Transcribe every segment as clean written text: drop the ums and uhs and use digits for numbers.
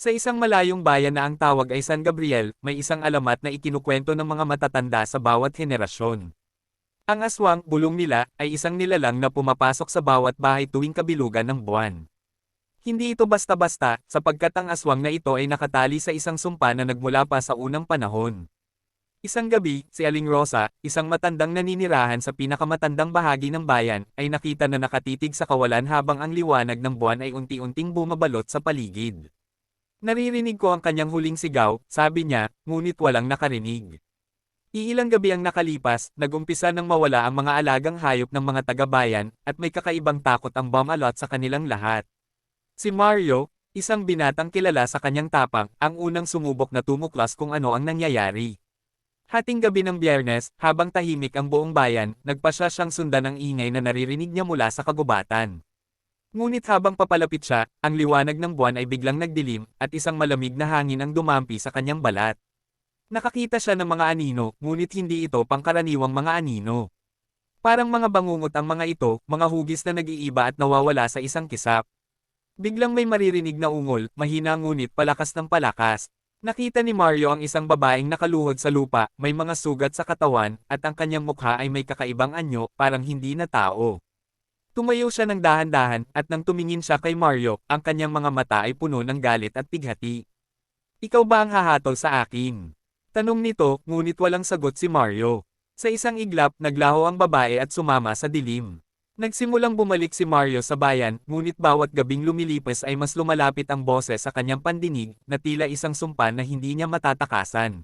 Sa isang malayong bayan na ang tawag ay San Gabriel, may isang alamat na ikinukwento ng mga matatanda sa bawat henerasyon. Ang aswang, bulong nila, ay isang nilalang na pumapasok sa bawat bahay tuwing kabilugan ng buwan. Hindi ito basta-basta, sapagkat ang aswang na ito ay nakatali sa isang sumpa na nagmula pa sa unang panahon. Isang gabi, si Aling Rosa, isang matandang naninirahan sa pinakamatandang bahagi ng bayan, ay nakita na nakatitig sa kawalan habang ang liwanag ng buwan ay unti-unting bumabalot sa paligid. Naririnig ko ang kanyang huling sigaw, sabi niya, ngunit walang nakarinig. Iilang gabi ang nakalipas, nagumpisa nang mawala ang mga alagang hayop ng mga taga-bayan, at may kakaibang takot ang bumalot sa kanilang lahat. Si Mario, isang binatang kilala sa kanyang tapang, ang unang sumubok na tumuklas kung ano ang nangyayari. Hating gabi ng Biyernes, habang tahimik ang buong bayan, nagpasya siyang sundan ang ingay na naririnig niya mula sa kagubatan. Ngunit habang papalapit siya, ang liwanag ng buwan ay biglang nagdilim, at isang malamig na hangin ang dumampi sa kanyang balat. Nakakita siya ng mga anino, ngunit hindi ito pangkaraniwang mga anino. Parang mga bangungot ang mga ito, mga hugis na nag-iiba at nawawala sa isang kisap. Biglang may maririnig na ungol, mahina ngunit palakas ng palakas. Nakita ni Mario ang isang babaeng nakaluhod sa lupa, may mga sugat sa katawan, at ang kanyang mukha ay may kakaibang anyo, parang hindi na tao. Tumayo siya ng dahan-dahan, at nang tumingin siya kay Mario, ang kanyang mga mata ay puno ng galit at pighati. Ikaw ba ang hahatol sa akin? Tanong nito, ngunit walang sagot si Mario. Sa isang iglap, naglaho ang babae at sumama sa dilim. Nagsimulang bumalik si Mario sa bayan, ngunit bawat gabing lumilipas ay mas lumalapit ang boses sa kanyang pandinig, na tila isang sumpa na hindi niya matatakasan.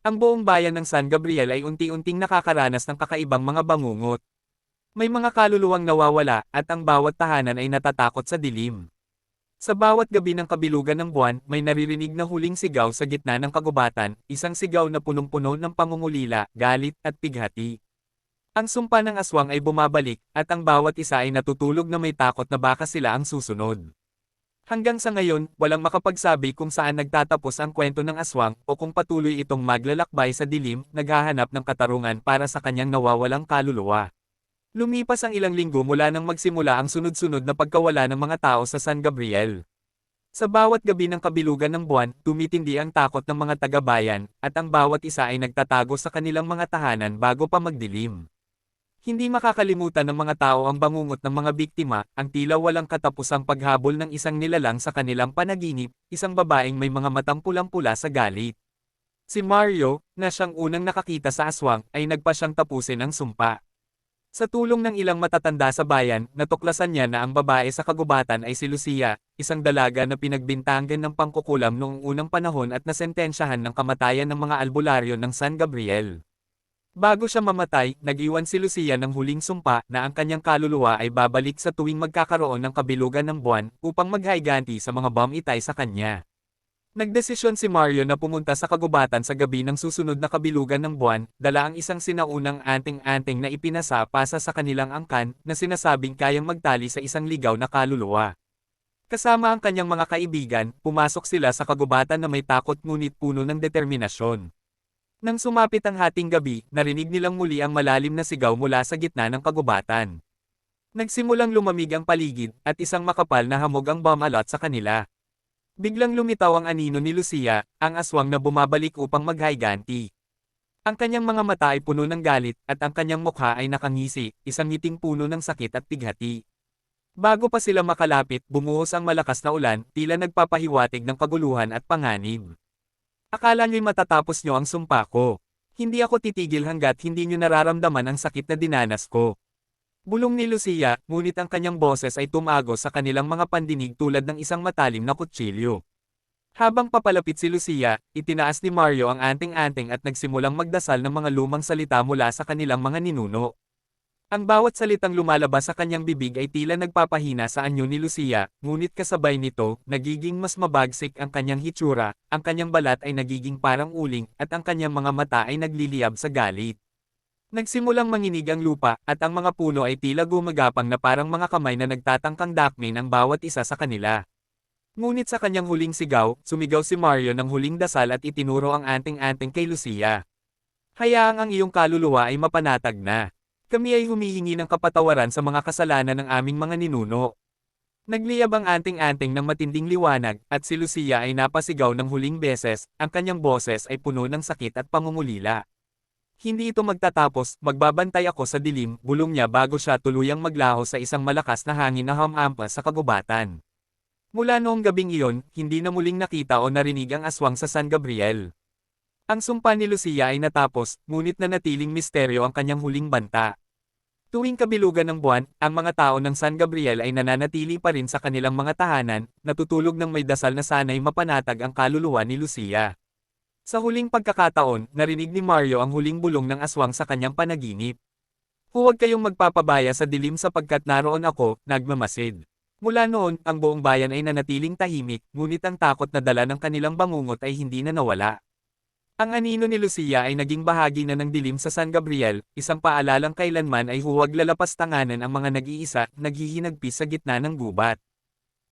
Ang buong bayan ng San Gabriel ay unti-unting nakakaranas ng kakaibang mga bangungot. May mga kaluluwang nawawala, at ang bawat tahanan ay natatakot sa dilim. Sa bawat gabi ng kabilugan ng buwan, may naririnig na huling sigaw sa gitna ng kagubatan, isang sigaw na punong-puno ng pangungulila, galit, at pighati. Ang sumpa ng aswang ay bumabalik, at ang bawat isa ay natutulog na may takot na baka sila ang susunod. Hanggang sa ngayon, walang makapagsabi kung saan nagtatapos ang kwento ng aswang, o kung patuloy itong maglalakbay sa dilim, naghahanap ng katarungan para sa kanyang nawawalang kaluluwa. Lumipas ang ilang linggo mula nang magsimula ang sunod-sunod na pagkawala ng mga tao sa San Gabriel. Sa bawat gabi ng kabilugan ng buwan, tumitindi ang takot ng mga taga-bayan, at ang bawat isa ay nagtatago sa kanilang mga tahanan bago pa magdilim. Hindi makakalimutan ng mga tao ang bangungot ng mga biktima, ang tila walang katapusang paghabol ng isang nilalang sa kanilang panaginip, isang babaeng may mga matang pulang-pula sa galit. Si Mario, na siyang unang nakakita sa aswang, ay nagpa siyang tapusin ang sumpa. Sa tulong ng ilang matatanda sa bayan, natuklasan niya na ang babae sa kagubatan ay si Lucia, isang dalaga na pinagbintangan ng pangkukulam noong unang panahon at nasentensyahan ng kamatayan ng mga albularyo ng San Gabriel. Bago siya mamatay, nag-iwan si Lucia ng huling sumpa na ang kanyang kaluluwa ay babalik sa tuwing magkakaroon ng kabilugan ng buwan upang maghaiganti sa mga itay sa kanya. Nagdesisyon si Mario na pumunta sa kagubatan sa gabi ng susunod na kabilugan ng buwan, dala ang isang sinaunang anting-anting na ipinasa pasa sa kanilang angkan na sinasabing kayang magtali sa isang ligaw na kaluluwa. Kasama ang kanyang mga kaibigan, pumasok sila sa kagubatan na may takot ngunit puno ng determinasyon. Nang sumapit ang hating gabi, narinig nilang muli ang malalim na sigaw mula sa gitna ng kagubatan. Nagsimulang lumamig ang paligid, at isang makapal na hamog ang bumalot sa kanila. Biglang lumitaw ang anino ni Lucia, ang aswang na bumabalik upang maghaiganti. Ang kanyang mga mata ay puno ng galit, at ang kanyang mukha ay nakangisi, isang ngiting puno ng sakit at pighati. Bago pa sila makalapit, bumuhos ang malakas na ulan, tila nagpapahiwatig ng kaguluhan at panganib. Akala nyo'y matatapos nyo ang sumpa ko. Hindi ako titigil hanggat hindi nyo nararamdaman ang sakit na dinanas ko. Bulong ni Lucia, ngunit ang kanyang boses ay tumagos sa kanilang mga pandinig tulad ng isang matalim na kutsilyo. Habang papalapit si Lucia, itinaas ni Mario ang anting-anting at nagsimulang magdasal ng mga lumang salita mula sa kanilang mga ninuno. Ang bawat salitang lumalabas sa kanyang bibig ay tila nagpapahina sa anyo ni Lucia, ngunit kasabay nito, nagiging mas mabagsik ang kanyang hitsura, ang kanyang balat ay nagiging parang uling, at ang kanyang mga mata ay nagliliyab sa galit. Nagsimulang manginig ang lupa, at ang mga puno ay tila gumagapang na parang mga kamay na nagtatangkang dakmin ang bawat isa sa kanila. Ngunit sa kanyang huling sigaw, sumigaw si Mario ng huling dasal at itinuro ang anting-anting kay Lucia. Hayaang ang iyong kaluluwa ay mapanatag na. Kami ay humihingi ng kapatawaran sa mga kasalanan ng aming mga ninuno. Nagliyab ang anting-anting ng matinding liwanag, at si Lucia ay napasigaw ng huling beses, ang kanyang boses ay puno ng sakit at pangungulila. Hindi ito magtatapos, magbabantay ako sa dilim, bulong niya bago siya tuluyang maglaho sa isang malakas na hangin na hamampas sa kagubatan. Mula noong gabing iyon, hindi na muling nakita o narinig ang aswang sa San Gabriel. Ang sumpa ni Lucia ay natapos, ngunit nanatiling misteryo ang kanyang huling banta. Tuwing kabilugan ng buwan, ang mga tao ng San Gabriel ay nananatili pa rin sa kanilang mga tahanan, natutulog ng may dasal na sana'y mapanatag ang kaluluwa ni Lucia. Sa huling pagkakataon, narinig ni Mario ang huling bulong ng aswang sa kanyang panaginip. Huwag kayong magpapabaya sa dilim sapagkat naroon ako, nagmamasid. Mula noon, ang buong bayan ay nanatiling tahimik, ngunit ang takot na dala ng kanilang bangungot ay hindi na nawala. Ang anino ni Lucia ay naging bahagi na ng dilim sa San Gabriel, isang paalalang kailanman ay huwag lalapas tanganan ang mga nag-iisa, naghihinagpis sa gitna ng gubat.